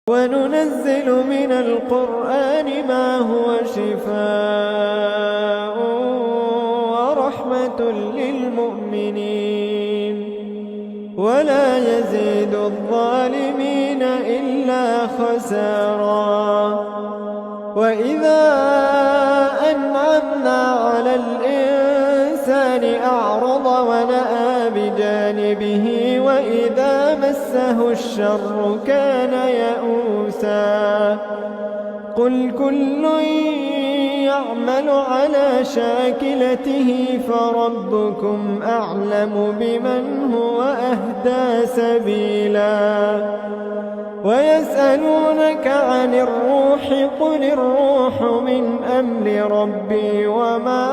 وننزل من القرآن ما هو شفاء ورحمة للمؤمنين ولا يزيد الظالمين إلا خسارا. وإذا أنعمنا على الإنسان أعرض ونأى بجانبه وإذا مسه الشر كان يئوسا. قل كل يعمل على شاكلته فربكم أعلم بمن هو أهدى سبيلا. ويسألونك عن الروح قل الروح من أمر ربي وما